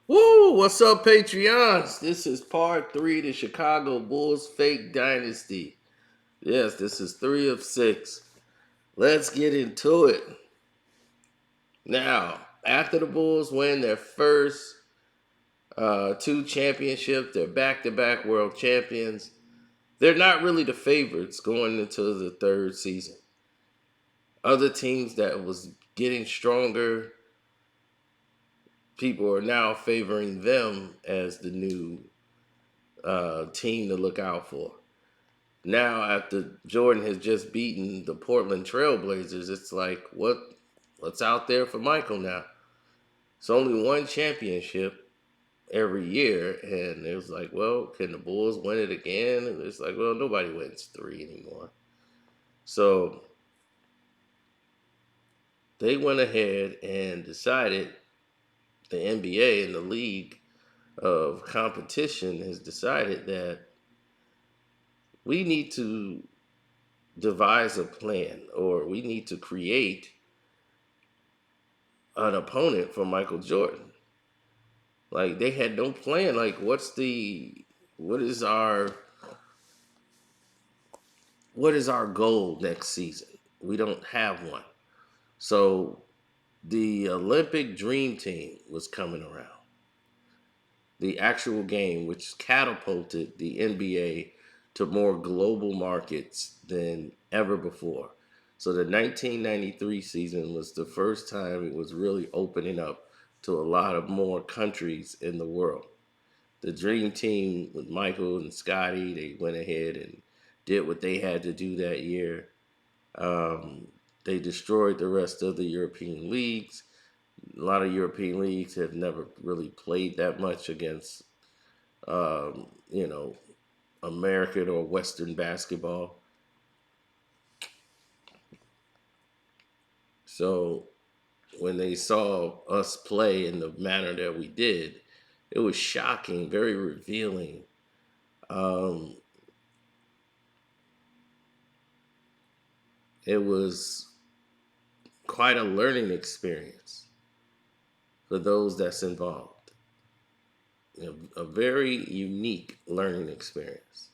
Woo! What's up, Patreons? This is part three, the Chicago Bulls fake dynasty. Yes, this is 3 of 6. Let's get into it. Now, after the Bulls win their first two championships, they're back-to-back world champions. They're not really the favorites going into the third season. Other teams that was getting stronger, people are now favoring them as the new team to look out for. Now, after Jordan has just beaten the Portland Trailblazers, it's like what's out there for Michael now? It's only one championship every year, and it was like, well, can the Bulls win it again? And it's like, well, nobody wins three anymore. So they went ahead and decided, the NBA and the league of competition has decided that we need to devise a plan, or we need to create an opponent for Michael Jordan. Like, they had no plan. Like, what is our goal next season? We don't have one. So the Olympic Dream Team was coming around. The actual game, which catapulted the NBA to more global markets than ever before. So the 1993 season was the first time it was really opening up to a lot of more countries in the world. The Dream Team with Michael and Scotty, they went ahead and did what they had to do that year. They destroyed the rest of the European leagues. A lot of European leagues have never really played that much against, um, you know, American or Western basketball. So when they saw us play in the manner that we did, it was shocking, very revealing. Um, it was quite a learning experience for those that's involved. A very unique learning experience.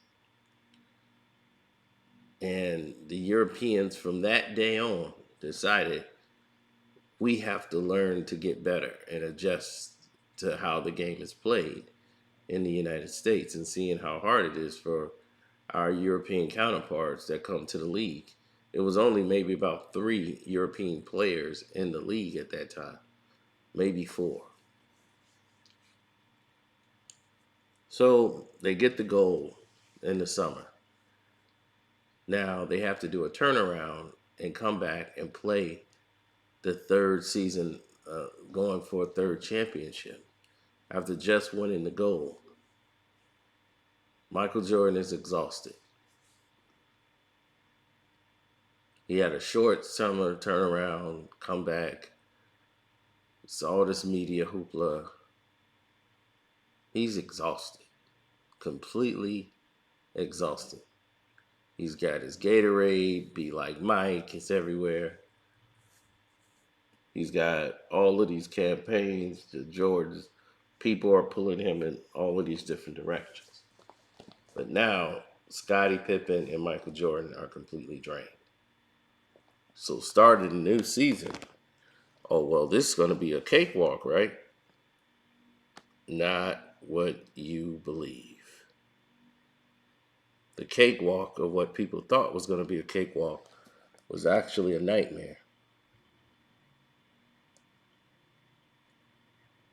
And the Europeans from that day on decided we have to learn to get better and adjust to how the game is played in the United States, and seeing how hard it is for our European counterparts that come to the league. It was only maybe about 3 European players in the league at that time, maybe 4. So they get the goal in the summer. Now they have to do a turnaround and come back and play the third season, going for a third championship after just winning the gold. Michael Jordan is exhausted. He had a short summer turnaround, come back. It's all this media hoopla. He's exhausted, completely exhausted. He's got his Gatorade, Be Like Mike, it's everywhere. He's got all of these campaigns to Jordan's. People are pulling him in all of these different directions. But now, Scottie Pippen and Michael Jordan are completely drained. So starting the new season, oh, well, this is going to be a cakewalk, right? Not what you believe. The cakewalk of what people thought was going to be a cakewalk was actually a nightmare.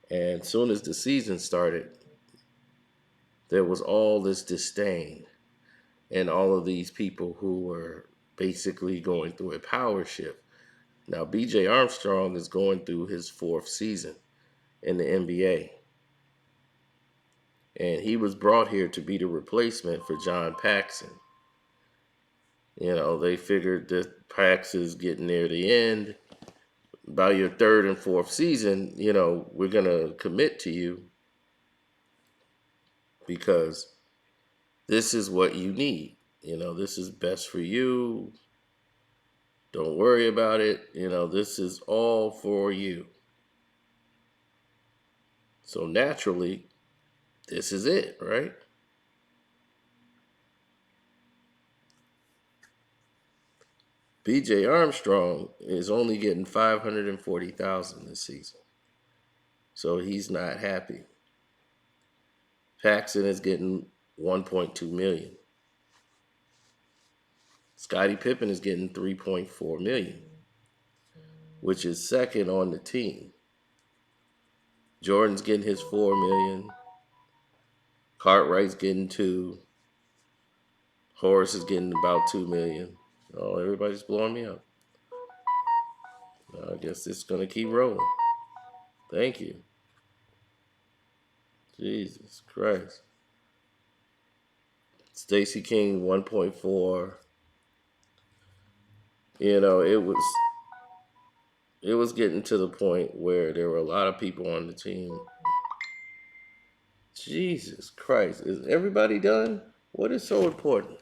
And as soon as the season started, there was all this disdain and all of these people who were basically going through a power shift. Now, BJ Armstrong is going through his 4th season in the NBA. And he was brought here to be the replacement for John Paxson. They figured that Pax is getting near the end. By your 3rd and 4th season, we're going to commit to you because this is what you need. This is best for you. Don't worry about it. This is all for you. So naturally, this is it, right? BJ Armstrong is only getting 540,000 this season. So he's not happy. Paxton is getting 1.2 million. Scottie Pippen is getting 3.4 million, which is second on the team. Jordan's getting his 4 million. Cartwright's getting 2. Horace is getting about 2 million. Oh, everybody's blowing me up. I guess it's gonna keep rolling. Thank you. Jesus Christ. Stacey King 1.4. You know, it was getting to the point where there were a lot of people on the team. Jesus Christ. Is everybody done? What is so important?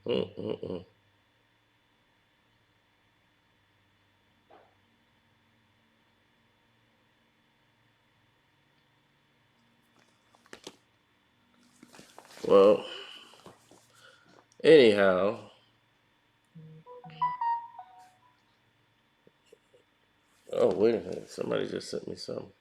Mm-mm-mm. Well, anyhow, oh, wait a minute. Somebody just sent me something.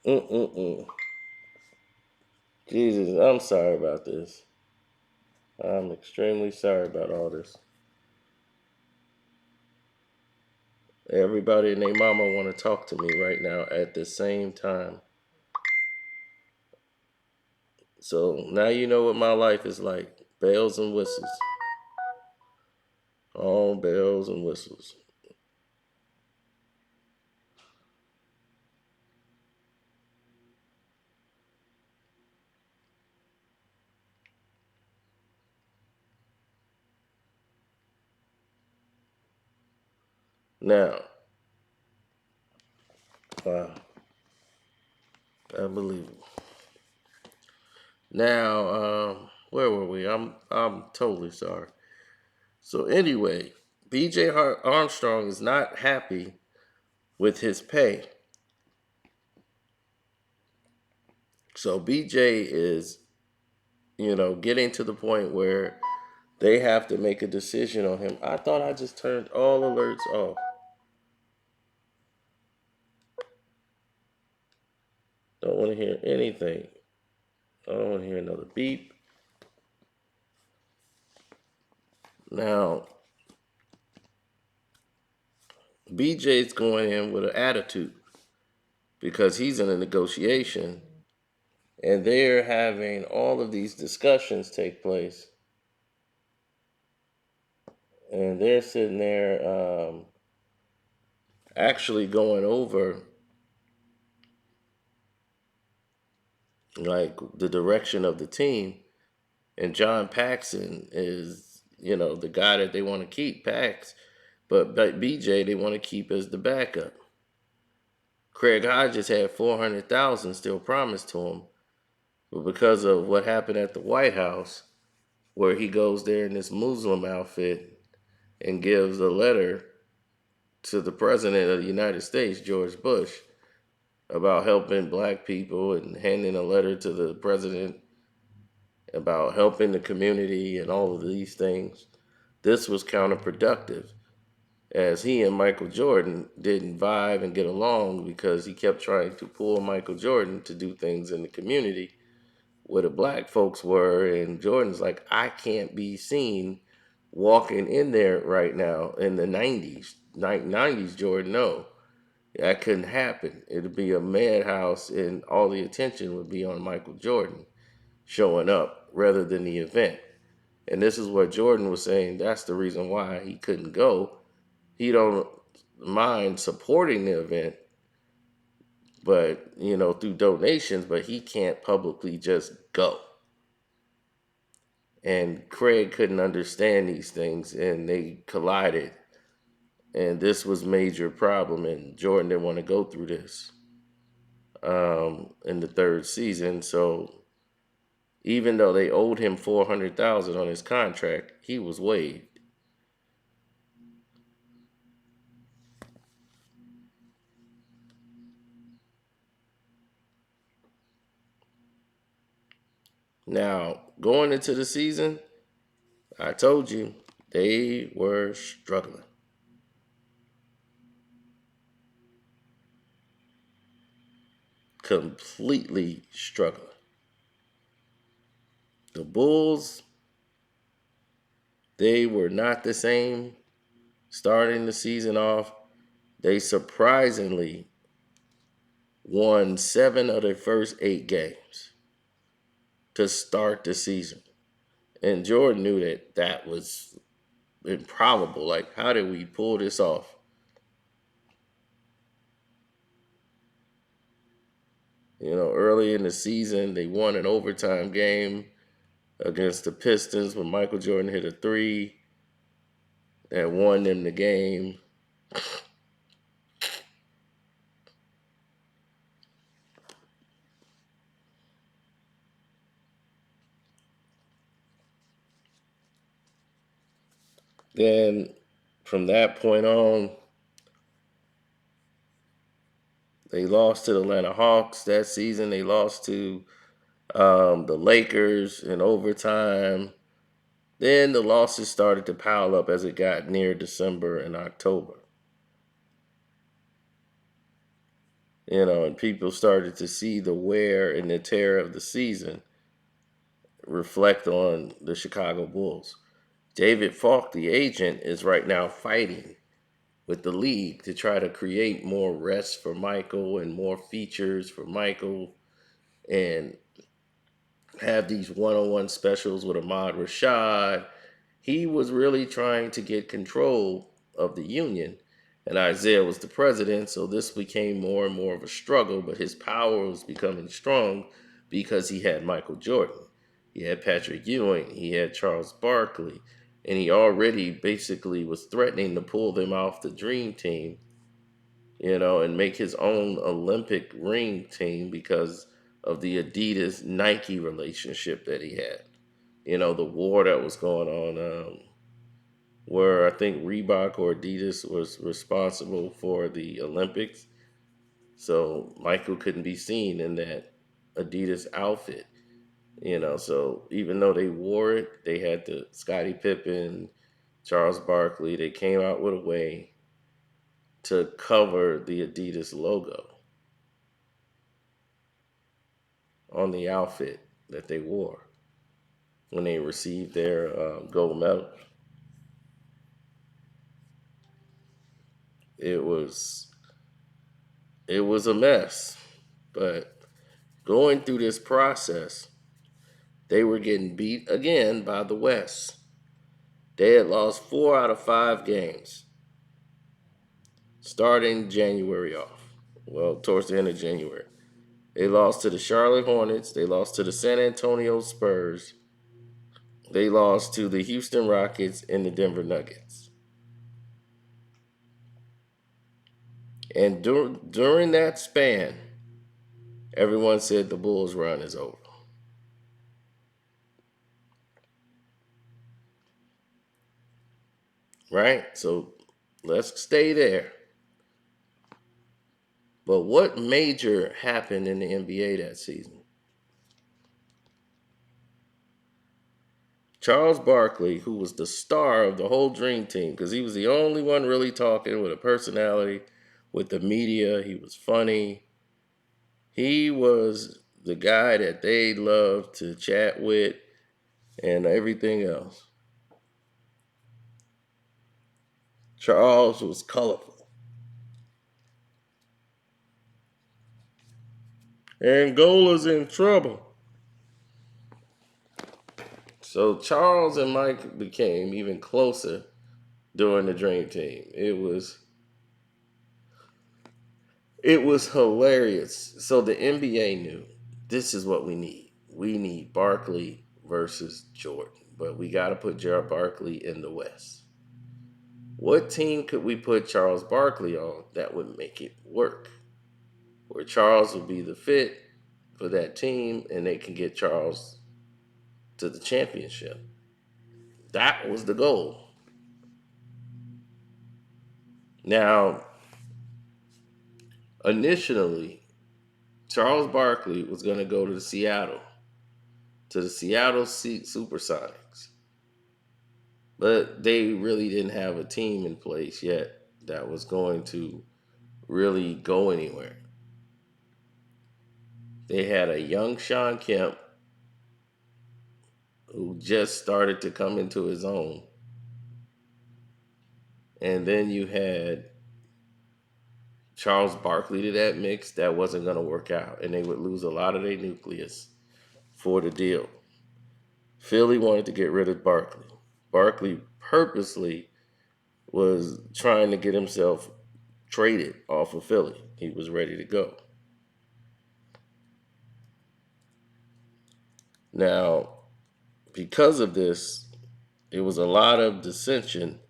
Mm-mm-mm. Jesus, I'm sorry about this. I'm extremely sorry about all this. Everybody and their mama want to talk to me right now at the same time. So now you know what my life is like. Bells and whistles. All bells and whistles. Now, wow, unbelievable. Now, where were we? I'm totally sorry. So anyway, BJ Armstrong is not happy with his pay. So BJ is, getting to the point where they have to make a decision on him. I thought I just turned all alerts off. Don't want to hear anything. I don't want to hear another beep. Now, BJ's going in with an attitude because he's in a negotiation and they're having all of these discussions take place. And they're sitting there actually going over like the direction of the team. And John Paxson is, the guy that they want to keep, Pax. But BJ they want to keep as the backup. Craig Hodges had 400,000 still promised to him, but because of what happened at the White House, where he goes there in this Muslim outfit and gives a letter to the president of the United States, George Bush, about helping black people and handing a letter to the president about helping the community and all of these things. This was counterproductive as he and Michael Jordan didn't vibe and get along because he kept trying to pull Michael Jordan to do things in the community where the black folks were. And Jordan's like, I can't be seen walking in there right now in the 90s. 90s, Jordan, no. That couldn't happen. It'd be a madhouse, and all the attention would be on Michael Jordan showing up rather than the event. And this is what Jordan was saying. That's the reason why he couldn't go. He don't mind supporting the event, but through donations, but he can't publicly just go. And Craig couldn't understand these things, and they collided. And this was major problem, and Jordan didn't want to go through this in the third season. So even though they owed him $400,000 on his contract, he was waived. Now, going into the season, I told you they were struggling. Completely struggling. The Bulls, they were not the same starting the season off. They surprisingly won 7 of their first 8 games to start the season. And Jordan knew that that was improbable. Like, how did we pull this off? Early in the season, they won an overtime game against the Pistons when Michael Jordan hit a three that won them the game. Then from that point on, they lost to the Atlanta Hawks that season. They lost to the Lakers in overtime. Then the losses started to pile up as it got near December and October. And people started to see the wear and the tear of the season reflect on the Chicago Bulls. David Falk, the agent, is right now fighting with the league to try to create more rest for Michael and more features for Michael and have these one-on-one specials with Ahmad Rashad. He was really trying to get control of the union, and Isaiah was the president, so this became more and more of a struggle, but his power was becoming strong because he had Michael Jordan. He had Patrick Ewing, he had Charles Barkley, and he already basically was threatening to pull them off the dream team, and make his own Olympic ring team because of the Adidas Nike relationship that he had. The war that was going on, where I think Reebok or Adidas was responsible for the Olympics. So Michael couldn't be seen in that Adidas outfit. So even though they wore it, they had the Scottie Pippen, Charles Barkley, they came out with a way to cover the Adidas logo on the outfit that they wore when they received their gold medal. It was it was a mess, but going through this process, they were getting beat again by the West. They had lost 4 out of 5 games starting January off. Well, towards the end of January. They lost to the Charlotte Hornets. They lost to the San Antonio Spurs. They lost to the Houston Rockets and the Denver Nuggets. And during that span, everyone said the Bulls' run is over. Right? So let's stay there. But what major happened in the NBA that season? Charles Barkley, who was the star of the whole Dream Team, because he was the only one really talking with a personality with the media. He was funny. He was the guy that they loved to chat with and everything else. Charles was colorful. Angola's in trouble. So Charles and Mike became even closer during the Dream Team. It was hilarious. So the NBA knew this is what we need. We need Barkley versus Jordan, but we got to put Gerald Barkley in the West. What team could we put Charles Barkley on that would make it work? Where Charles would be the fit for that team and they can get Charles to the championship. That was the goal. Now, initially, Charles Barkley was going to go to the Seattle Supersonics. But they really didn't have a team in place yet that was going to really go anywhere. They had a young Sean Kemp who just started to come into his own. And then you had Charles Barkley to that mix. That wasn't going to work out. And they would lose a lot of their nucleus for the deal. Philly wanted to get rid of Barkley. Barkley purposely was trying to get himself traded off of Philly. He was ready to go. Now, because of this, it was a lot of dissension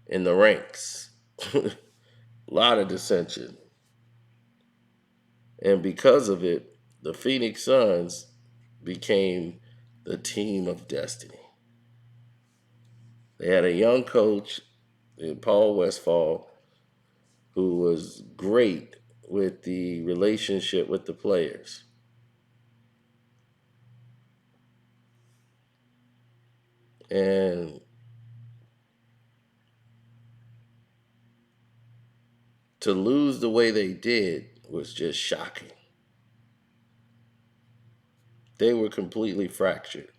in the ranks. A lot of dissension. And because of it, the Phoenix Suns became the team of destiny. They had a young coach in Paul Westphal who was great with the relationship with the players. And to lose the way they did was just shocking. They were completely fractured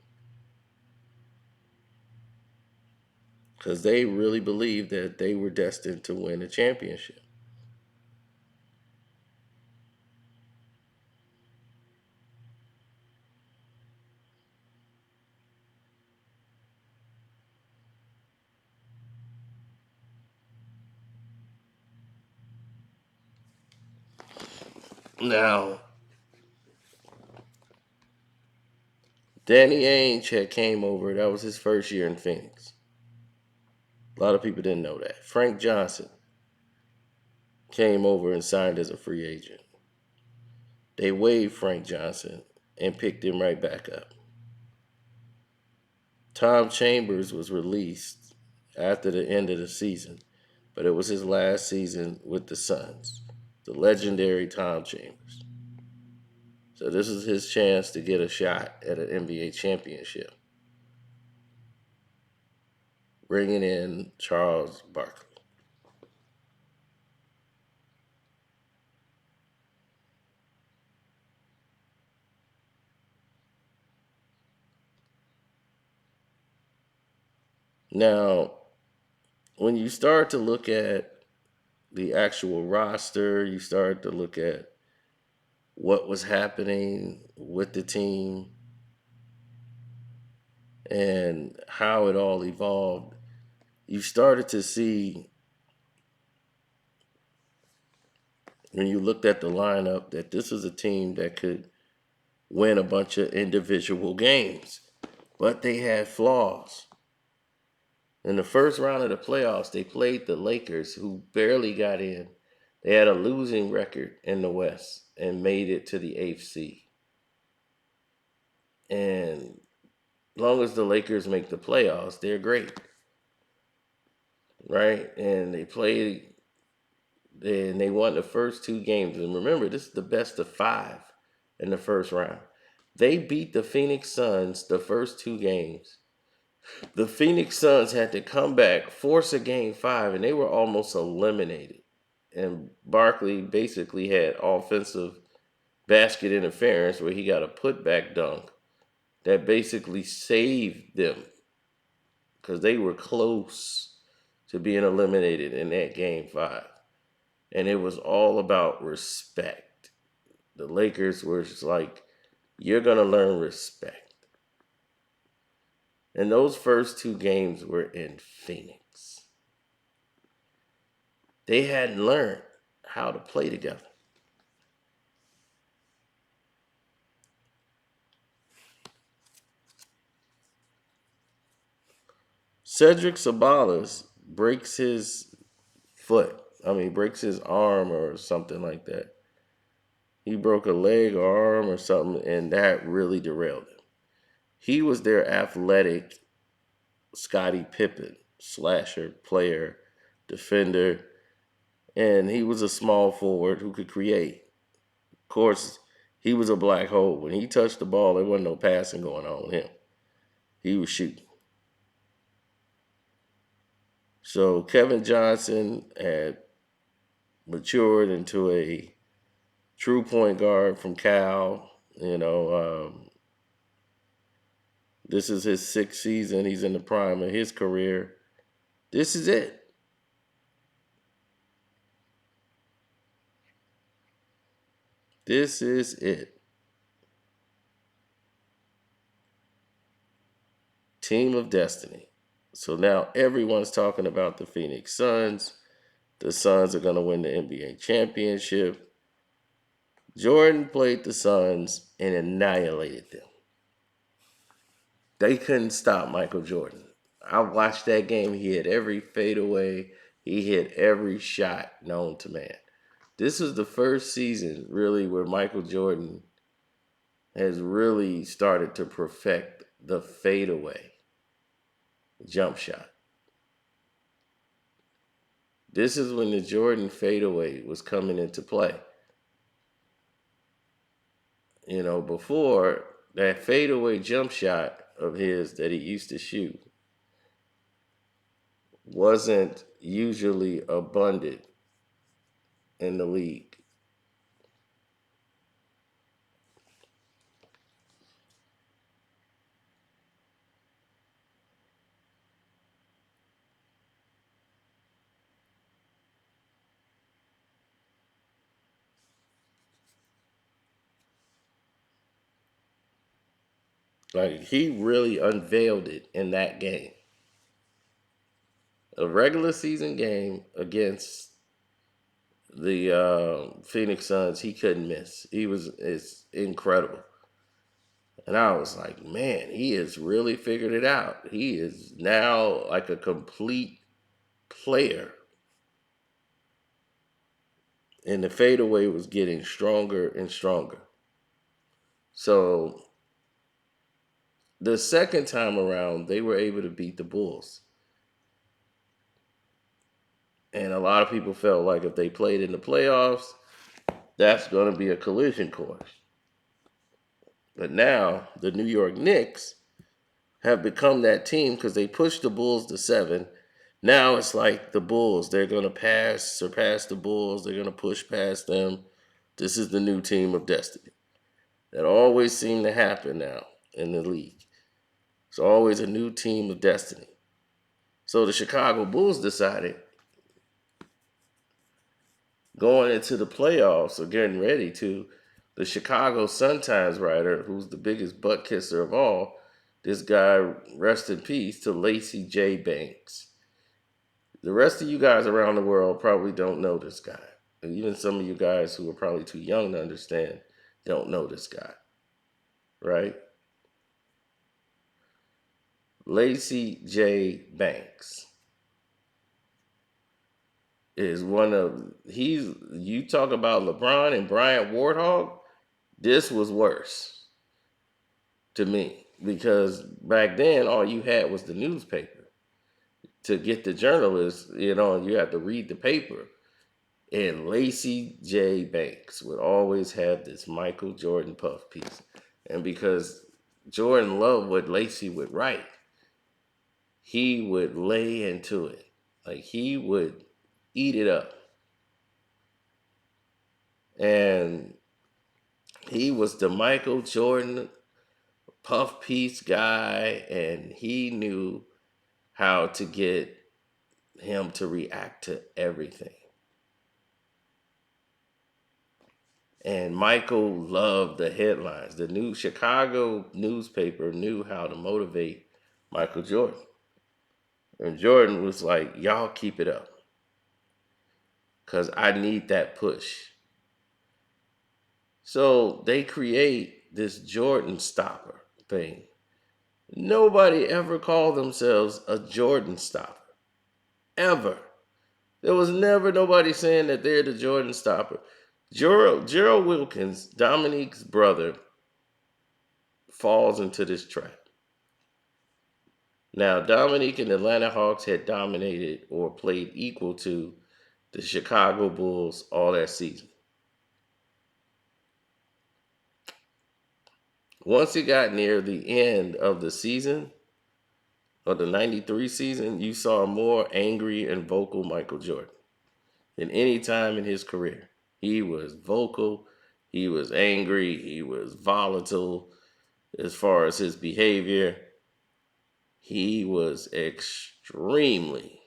because they really believed that they were destined to win a championship. Now, Danny Ainge had came over. That was his first year in Phoenix. A lot of people didn't know that. Frank Johnson came over and signed as a free agent. They waived Frank Johnson and picked him right back up. Tom Chambers was released after the end of the season, but it was his last season with the Suns. The legendary Tom Chambers. So this is his chance to get a shot at an NBA championship. Bringing in Charles Barkley. Now, when you start to look at the actual roster, you start to look at what was happening with the team and how it all evolved, you started to see when you looked at the lineup that this was a team that could win a bunch of individual games, but they had flaws. In the first round of the playoffs, they played the Lakers, who barely got in. They had a losing record in the West and made it to the eighth seed. And as long as the Lakers make the playoffs, they're great. Right? And they played and they won the first two games. And remember, this is the best of five in the first round. They beat the Phoenix Suns the first two games. The Phoenix Suns had to come back, force a game five, and they were almost eliminated. And Barkley basically had offensive basket interference where he got a putback dunk that basically saved them because they were close to being eliminated in that game five. And it was all about respect. The Lakers were just like, you're going to learn respect. And those first two games were in Phoenix. They hadn't learned how to play together. Cedric Sabalas breaks his foot. I mean, breaks his arm or something like that. He broke a leg or arm or something, and that really derailed him. He was their athletic Scottie Pippen, slasher, player, defender, and he was a small forward who could create. Of course, he was a black hole. When he touched the ball, there wasn't no passing going on with him. He was shooting. So Kevin Johnson had matured into a true point guard from Cal. This is his sixth season. He's in the prime of his career. This is it. This is it. Team of Destiny. So now everyone's talking about the Phoenix Suns. The Suns are going to win the NBA championship. Jordan played the Suns and annihilated them. They couldn't stop Michael Jordan. I watched that game. He hit every fadeaway. He hit every shot known to man. This was the first season, really, where Michael Jordan has really started to perfect the fadeaway jump shot. This is when the Jordan fadeaway was coming into play. Before that fadeaway jump shot of his that he used to shoot wasn't usually abundant in the league. Like, he really unveiled it in that game. A regular season game against the Phoenix Suns, he couldn't miss. It's incredible. And I was like, man, he has really figured it out. He is now like a complete player. And the fadeaway was getting stronger and stronger. So the second time around, they were able to beat the Bulls. And a lot of people felt like if they played in the playoffs, that's going to be a collision course. But now the New York Knicks have become that team because they pushed the Bulls to 7. Now it's like the Bulls. They're going to surpass the Bulls. They're going to push past them. This is the new team of destiny. That always seemed to happen now in the league. It's always a new team of destiny. So the Chicago Bulls decided going into the playoffs or getting ready to, the Chicago Sun-Times writer, who's the biggest butt kisser of all, this guy, rest in peace, to Lacey J. Banks. The rest of you guys around the world probably don't know this guy. And even some of you guys who are probably too young to understand don't know this guy. Right? Lacey J. Banks is you talk about LeBron and Bryant Warthog, this was worse to me because back then all you had was the newspaper. To get the journalists, you had to read the paper. And Lacey J. Banks would always have this Michael Jordan puff piece. And because Jordan loved what Lacey would write, he would lay into it. Like, he would eat it up. And he was the Michael Jordan puff piece guy, and he knew how to get him to react to everything. And Michael loved the headlines. The new Chicago newspaper knew how to motivate Michael Jordan. And Jordan was like, y'all keep it up. Because I need that push. So they create this Jordan stopper thing. Nobody ever called themselves a Jordan stopper. Ever. There was never nobody saying that they're the Jordan stopper. Gerald Wilkins, Dominique's brother, falls into this trap. Now, Dominique and the Atlanta Hawks had dominated or played equal to the Chicago Bulls all that season. Once it got near the end of the season, of the 93 season, you saw a more angry and vocal Michael Jordan than any time in his career. He was vocal, he was angry, he was volatile as far as his behavior. He was extremely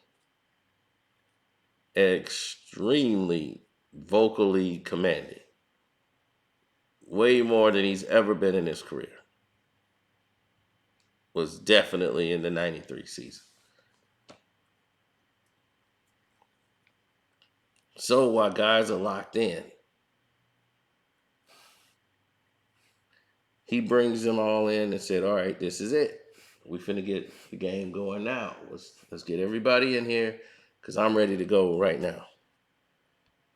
vocally commanding. Way more than he's ever been in his career. Was definitely in the 93 season. So while guys are locked in, he brings them all in and said, all right, this is it. We finna get the game going now. Let's get everybody in here because I'm ready to go right now.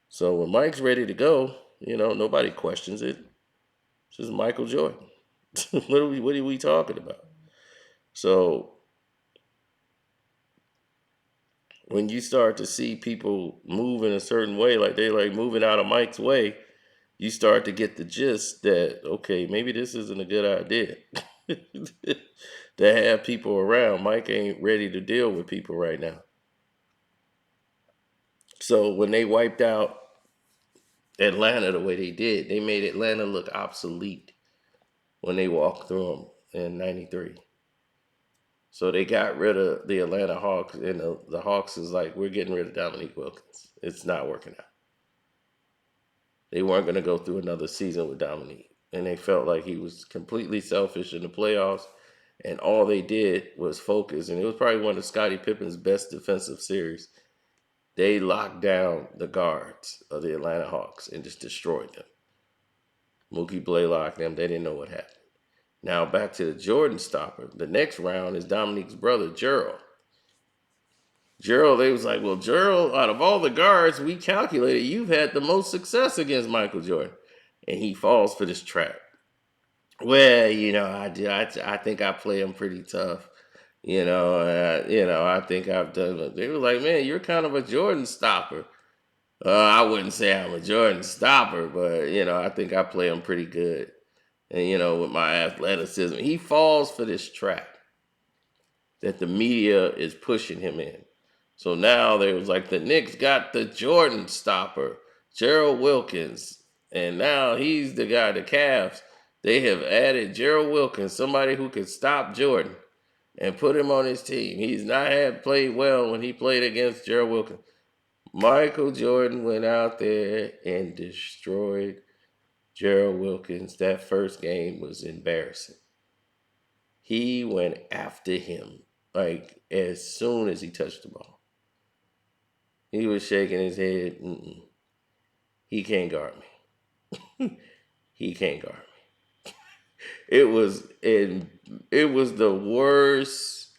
So when Mike's ready to go, nobody questions it. This is Michael Jordan. what are we talking about? So when you start to see people move in a certain way, like they like moving out of Mike's way, you start to get the gist that, okay, maybe this isn't a good idea. To have people around. Mike ain't ready to deal with people right now. So when they wiped out Atlanta the way they did, they made Atlanta look obsolete when they walked through them in 93. So they got rid of the Atlanta Hawks, and the Hawks is like, we're getting rid of Dominique Wilkins. It's not working out. They weren't going to go through another season with Dominique. And they felt like he was completely selfish in the playoffs. And all they did was focus. And it was probably one of Scottie Pippen's best defensive series. They locked down the guards of the Atlanta Hawks and just destroyed them. Mookie Blaylock, them, they didn't know what happened. Now back to the Jordan stopper. The next round is Dominique's brother, Gerald. Gerald, they was like, well, Gerald, out of all the guards we calculated, you've had the most success against Michael Jordan. And he falls for this trap. Well, I think I play him pretty tough. I think I've done it. They were like, man, you're kind of a Jordan stopper. I wouldn't say I'm a Jordan stopper, but, I think I play him pretty good. And, with my athleticism, he falls for this trap that the media is pushing him in. So now there was like the Knicks got the Jordan stopper, Gerald Wilkins, and now he's the guy, the Cavs. They have added Gerald Wilkins, somebody who can stop Jordan, and put him on his team. He's not had played well when he played against Gerald Wilkins. Michael Jordan went out there and destroyed Gerald Wilkins. That first game was embarrassing. He went after him like as soon as he touched the ball. He was shaking his head. He can't guard me. He can't guard me. It was the worst.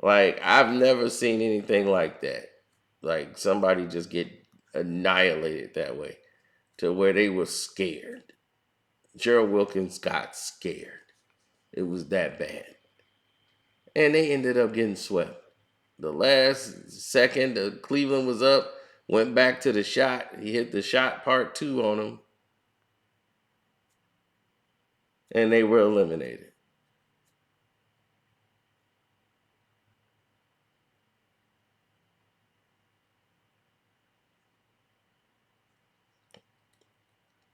Like, I've never seen anything like that. Like, somebody just get annihilated that way to where they were scared. Gerald Wilkins got scared. It was that bad. And they ended up getting swept. The last second, Cleveland was up, went back to the shot. He hit the shot part 2 on them. And they were eliminated.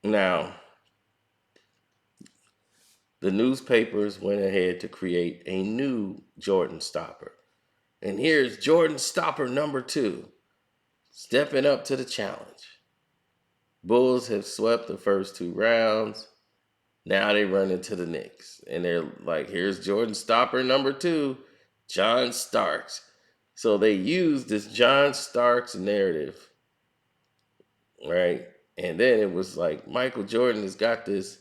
Now, the newspapers went ahead to create a new Jordan stopper. And here's Jordan stopper number 2, stepping up to the challenge. Bulls have swept the first two rounds. Now they run into the Knicks. And they're like, here's Jordan Stopper number 2, John Starks. So they use this John Starks narrative, right? And then it was like Michael Jordan has got this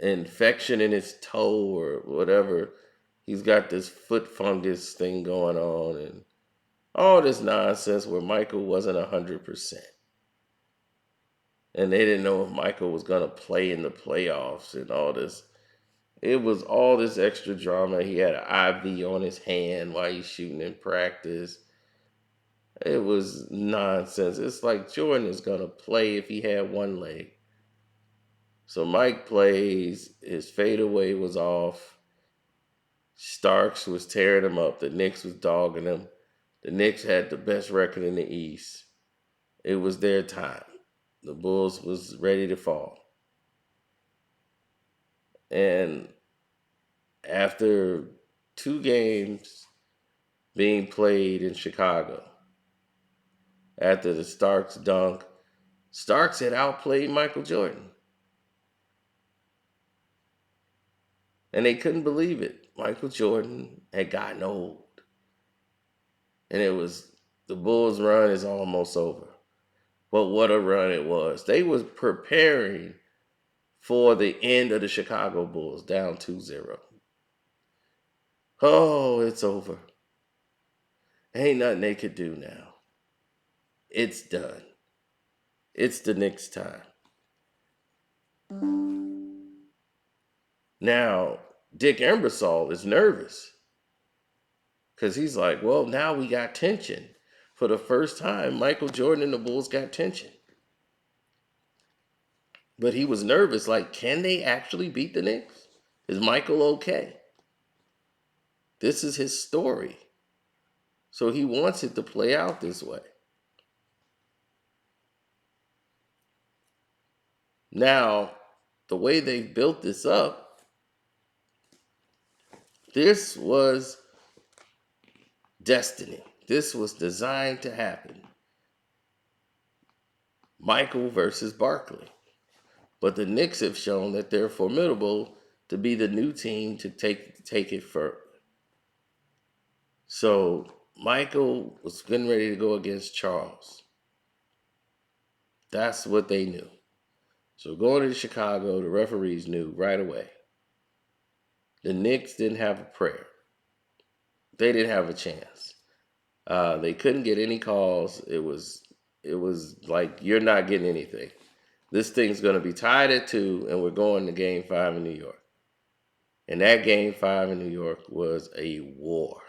infection in his toe or whatever. He's got this foot fungus thing going on and all this nonsense where Michael wasn't 100%. And they didn't know if Michael was going to play in the playoffs and all this. It was all this extra drama. He had an IV on his hand while he's shooting in practice. It was nonsense. It's like Jordan is going to play if he had one leg. So Mike plays. His fadeaway was off. Starks was tearing him up. The Knicks was dogging him. The Knicks had the best record in the East. It was their time. The Bulls was ready to fall. And after 2 games being played in Chicago, after the Starks dunk, Starks had outplayed Michael Jordan. And they couldn't believe it. Michael Jordan had gotten old. And it was, the Bulls' run is almost over. But what a run it was. They was preparing for the end of the Chicago Bulls, down 2-0. Oh, it's over. Ain't nothing they could do now. It's done. It's the Knicks' time. Now, Dick Ebersol is nervous because he's like, well, now we got tension. For the first time, Michael Jordan and the Bulls got tension. But he was nervous, like, can they actually beat the Knicks? Is Michael okay? This is his story. So he wants it to play out this way. Now, the way they've built this up, this was destiny. This was designed to happen. Michael versus Barkley. But the Knicks have shown that they're formidable to be the new team to take it further. So Michael was getting ready to go against Charles. That's what they knew. So going to Chicago, the referees knew right away. The Knicks didn't have a prayer. They didn't have a chance. They couldn't get any calls. It was like, you're not getting anything. This thing's going to be tied at 2, and we're going to Game 5 in New York. And that Game 5 in New York was a war.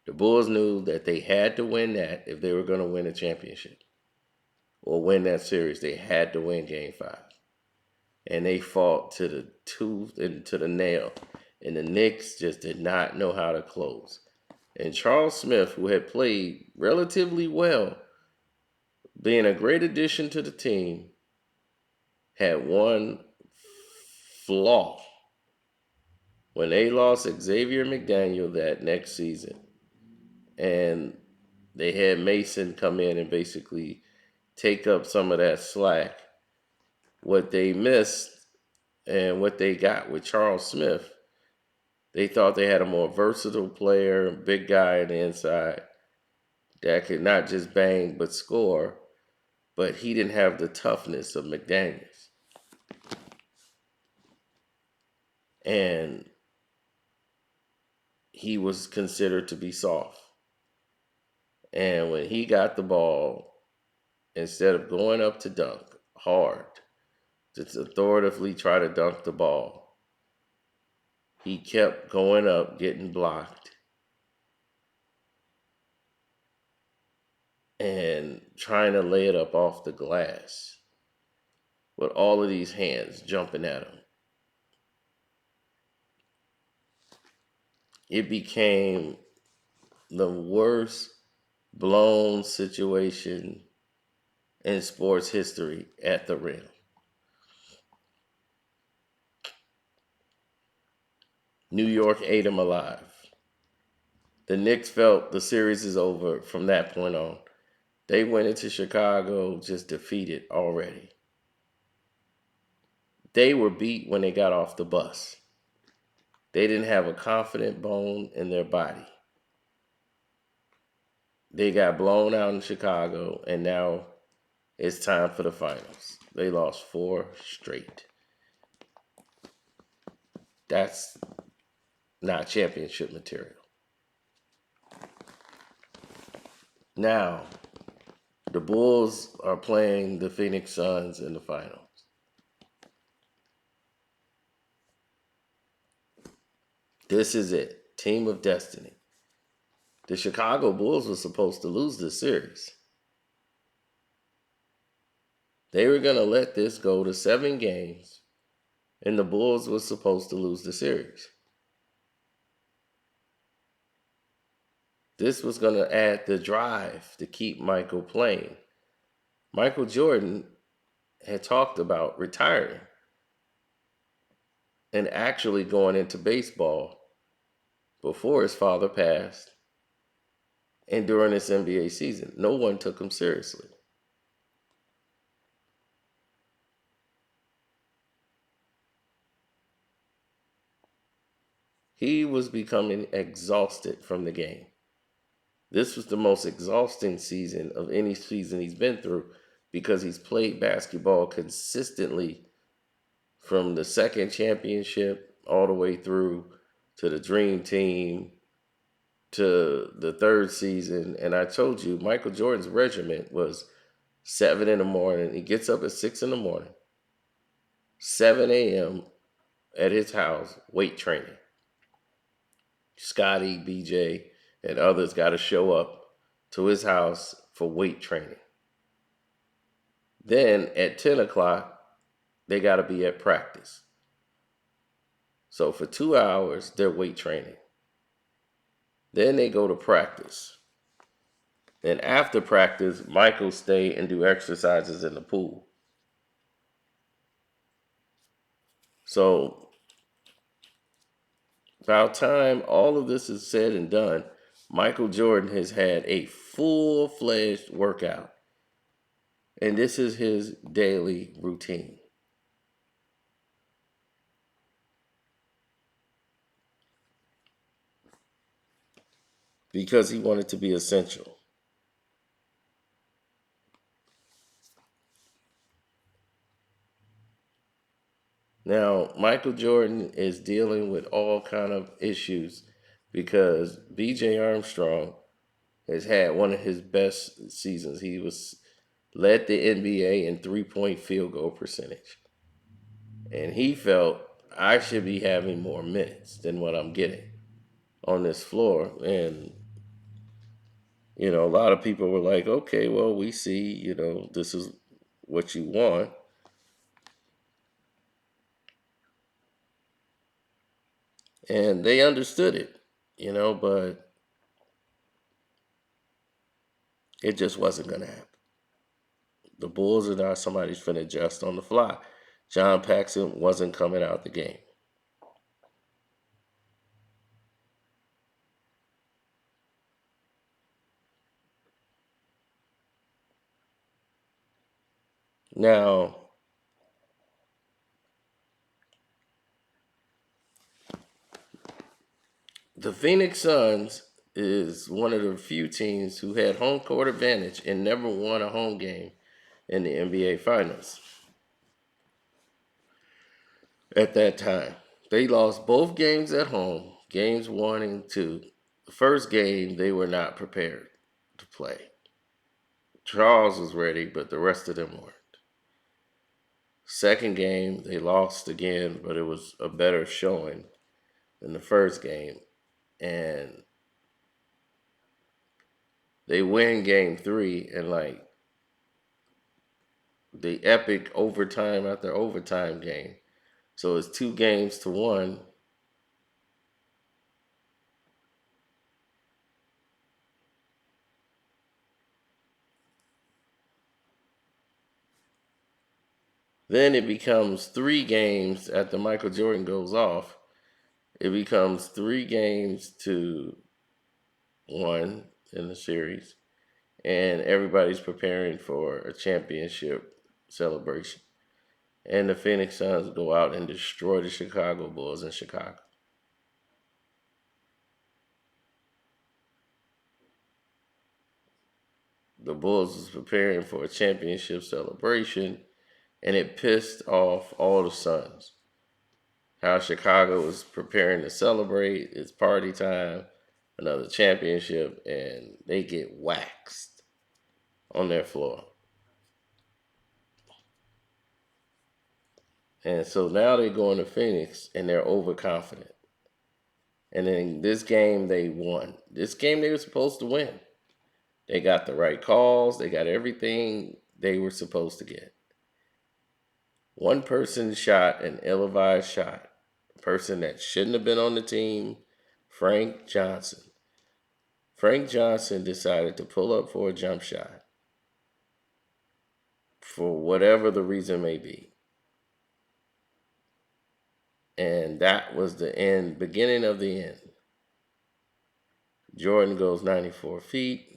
The Bulls knew that they had to win that if they were going to win a championship or win that series. They had to win Game 5. And they fought to the tooth and to the nail. And the Knicks just did not know how to close. And Charles Smith, who had played relatively well, being a great addition to the team, had one flaw. When they lost Xavier McDaniel that next season, and they had Mason come in and basically take up some of that slack, what they missed and what they got with Charles Smith, they thought they had a more versatile player, big guy on the inside that could not just bang but score, but he didn't have the toughness of McDaniels. And he was considered to be soft. And when he got the ball, instead of going up to dunk hard, to authoritatively try to dunk the ball, he kept going up, getting blocked, and trying to lay it up off the glass with all of these hands jumping at him. It became the worst blown situation in sports history at the rim. New York ate him alive. The Knicks felt the series is over from that point on. They went into Chicago just defeated already. They were beat when they got off the bus. They didn't have a confident bone in their body. They got blown out in Chicago, and now it's time for the finals. They lost 4 straight. That's not championship material. Now, the Bulls are playing the Phoenix Suns in the finals. This is it. Team of destiny. The Chicago Bulls were supposed to lose this series. They were going to let this go to 7 games, and the Bulls were supposed to lose the series. This was going to add the drive to keep Michael playing. Michael Jordan had talked about retiring and actually going into baseball before his father passed and during this NBA season. No one took him seriously. He was becoming exhausted from the game. This was the most exhausting season of any season he's been through because he's played basketball consistently from the second championship all the way through to the Dream Team to the third season. And I told you, Michael Jordan's regimen was 7 in the morning. He gets up at 6 in the morning, 7 a.m. at his house, weight training. Scotty, BJ, and others got to show up to his house for weight training. Then at 10 o'clock, they got to be at practice. So for 2 hours, they're weight training. Then they go to practice. Then after practice, Michael stay and do exercises in the pool. So by the time all of this is said and done, Michael Jordan has had a full-fledged workout. And this is his daily routine. Because he wanted to be essential. Now, Michael Jordan is dealing with all kind of issues because B.J. Armstrong has had one of his best seasons. He led the NBA in three-point field goal percentage. And he felt I should be having more minutes than what I'm getting on this floor. And, a lot of people were like, okay, well, we see, this is what you want. And they understood it, but it just wasn't going to happen. The Bulls are not somebody's finna adjust on the fly. John Paxson wasn't coming out the game. Now, the Phoenix Suns is one of the few teams who had home court advantage and never won a home game in the NBA Finals. At that time, they lost both games at home, games 1 and 2. The first game, they were not prepared to play. Charles was ready, but the rest of them weren't. Second game, they lost again, but it was a better showing than the first game. And they win game 3 and the epic overtime after overtime game. So it's 2-1. Then it becomes 3 games after Michael Jordan goes off. It becomes 3-1 in the series. And everybody's preparing for a championship celebration. and the Phoenix Suns go out and destroy the Chicago Bulls in Chicago. The Bulls was preparing for a championship celebration, and it pissed off all the Suns. How Chicago was preparing to celebrate, it's party time, another championship, and they get waxed on their floor. And so now they're going to Phoenix and they're overconfident. And then this game they won. This game they were supposed to win. They got the right calls, they got everything they were supposed to get. One person shot an ill-advised shot. A person that shouldn't have been on the team, Frank Johnson. Frank Johnson decided to pull up for a jump shot for whatever the reason may be. And that was the end, beginning of the end. Jordan goes 94 feet,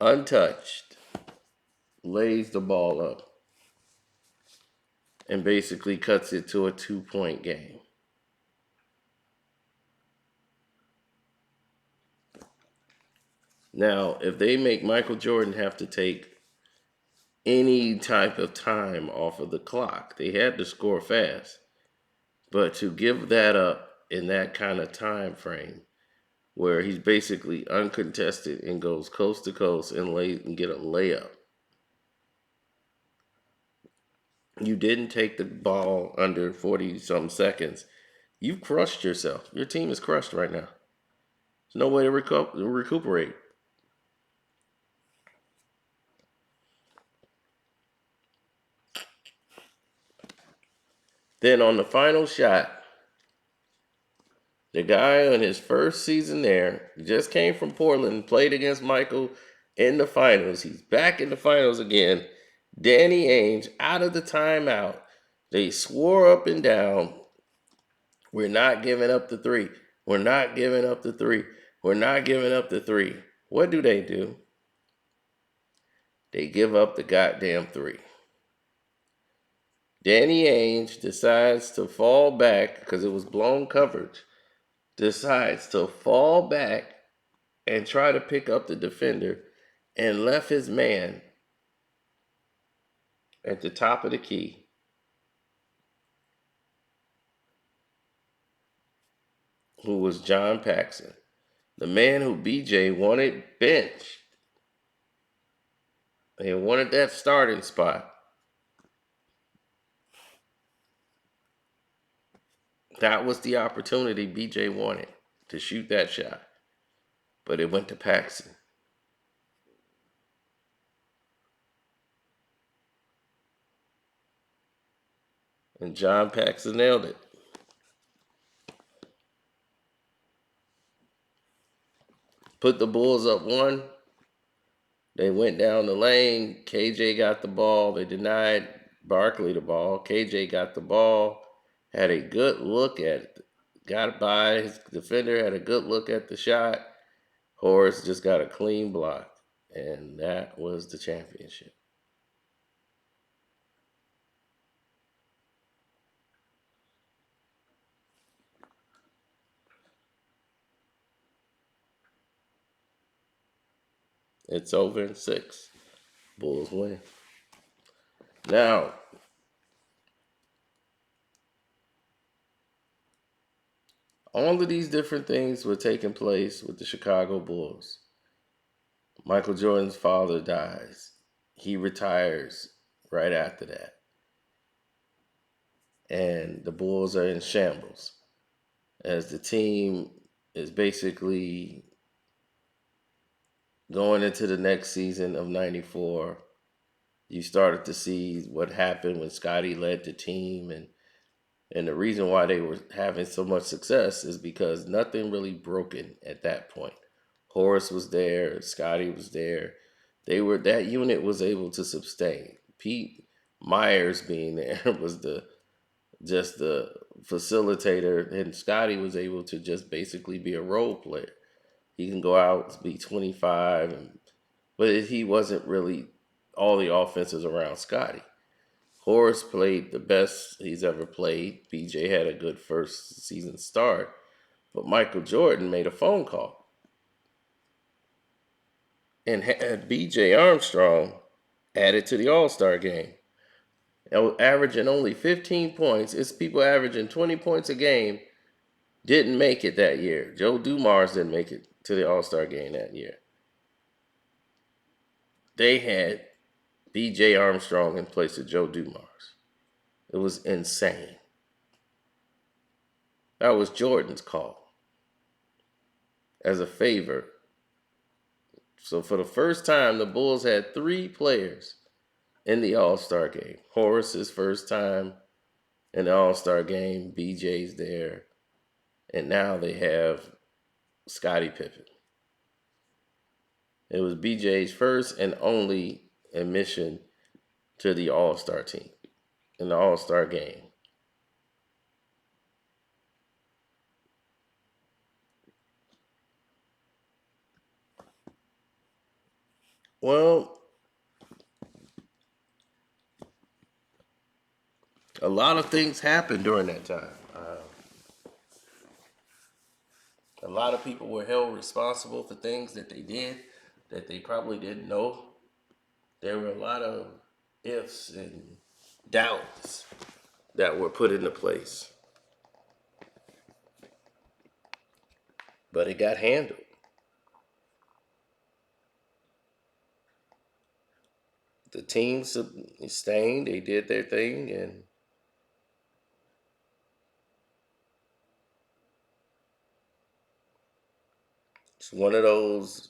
untouched, lays the ball up, and basically cuts it to a 2-point game. Now, if they make Michael Jordan have to take any type of time off of the clock, they had to score fast. But to give that up in that kind of time frame, where he's basically uncontested and goes coast to coast and get a layup. You didn't take the ball under 40-some seconds. You've crushed yourself. Your team is crushed right now. There's no way to recuperate. Then on the final shot, the guy on his first season there, just came from Portland, played against Michael in the finals. He's back in the finals again. Danny Ainge out of the timeout. They swore up and down, we're not giving up the three. We're not giving up the three. We're not giving up the three. What do? They give up the goddamn three. Danny Ainge decides to fall back because it was blown coverage. Decides to fall back and try to pick up the defender and left his man at the top of the key. Who was John Paxson, the man who BJ wanted benched. They wanted that starting spot. That was the opportunity BJ wanted to shoot that shot. But it went to Paxson. And John Paxson nailed it. Put the Bulls up 1. They went down the lane. KJ got the ball. They denied Barkley the ball. KJ got the ball. Had a good look at it. Got by his defender. Had a good look at the shot. Horace just got a clean block. And that was the championship. It's over in 6. Bulls win. Now, all of these different things were taking place with the Chicago Bulls. Michael Jordan's father dies. He retires right after that. And the Bulls are in shambles as the team is basically going into the next season of 94. You started to see what happened when Scottie led the team, and the reason why they were having so much success is because nothing really broken at that point. Horace was there, Scottie was there. That unit was able to sustain. Pete Myers being there was the facilitator, and Scottie was able to just basically be a role player. He can go out, be 25, but he wasn't really all the offenses around Scotty. Horace played the best he's ever played. BJ had a good first season start, but Michael Jordan made a phone call and had BJ Armstrong added to the All-Star game. Averaging only 15 points. It's people averaging 20 points a game didn't make it that year. Joe Dumars didn't make it to the All-Star game that year. They had B.J. Armstrong in place of Joe Dumars. It was insane. That was Jordan's call as a favor. So for the first time, the Bulls had 3 players in the All-Star game. Horace's first time in the All-Star game. BJ's there. And now they have Scottie Pippen. It was BJ's first and only admission to the All-Star team in the All-Star game. Well, a lot of things happened during that time. A lot of people were held responsible for things that they did that they probably didn't know. There were a lot of ifs and doubts that were put into place. But it got handled. The team sustained, they did their thing, and it's one of those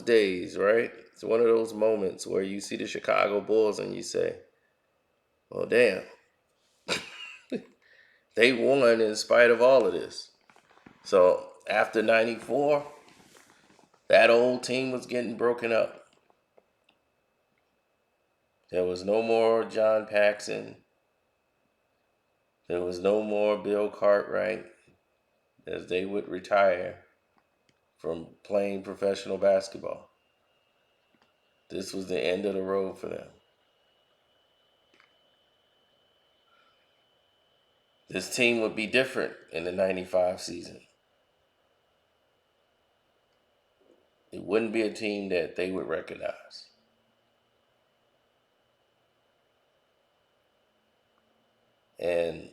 days, right? It's one of those moments where you see the Chicago Bulls and you say, well, damn, they won in spite of all of this. So after 94, that old team was getting broken up. There was no more John Paxson. There was no more Bill Cartwright, as they would retire from playing professional basketball. This was the end of the road for them. This team would be different in the 95 season. It wouldn't be a team that they would recognize. And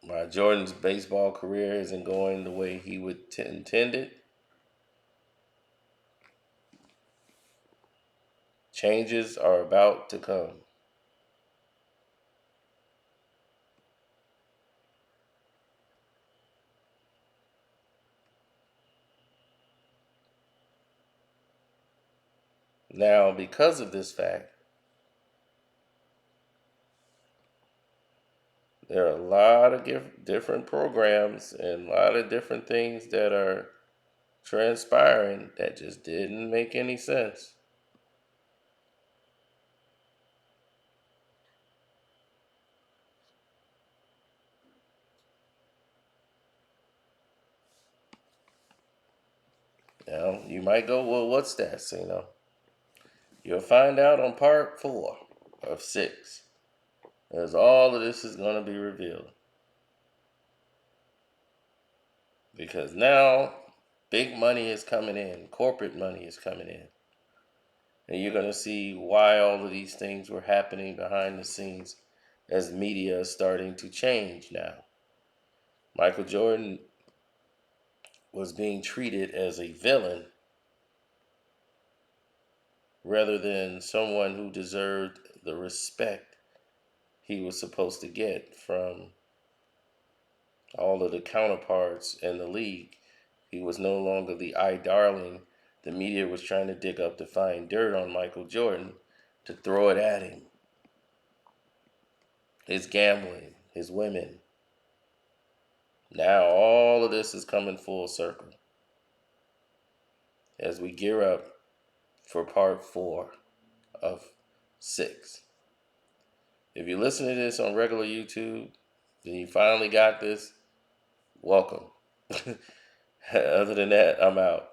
while Jordan's baseball career isn't going the way he would intended, changes are about to come. Now, because of this fact, there are a lot of different programs and a lot of different things that are transpiring that just didn't make any sense. Now, you might go, well, what's that? So, you'll find out on part 4 of 6, as all of this is going to be revealed. Because now, big money is coming in, corporate money is coming in. And you're going to see why all of these things were happening behind the scenes as media is starting to change now. Michael Jordan was being treated as a villain rather than someone who deserved the respect he was supposed to get from all of the counterparts in the league. He was no longer the darling. The media was trying to dig up to find dirt on Michael Jordan to throw it at him. His gambling, his women. Now all of this is coming full circle as we gear up for part 4 of 6. If you listen to this on regular YouTube, then you finally got this, welcome. Other than that, I'm out.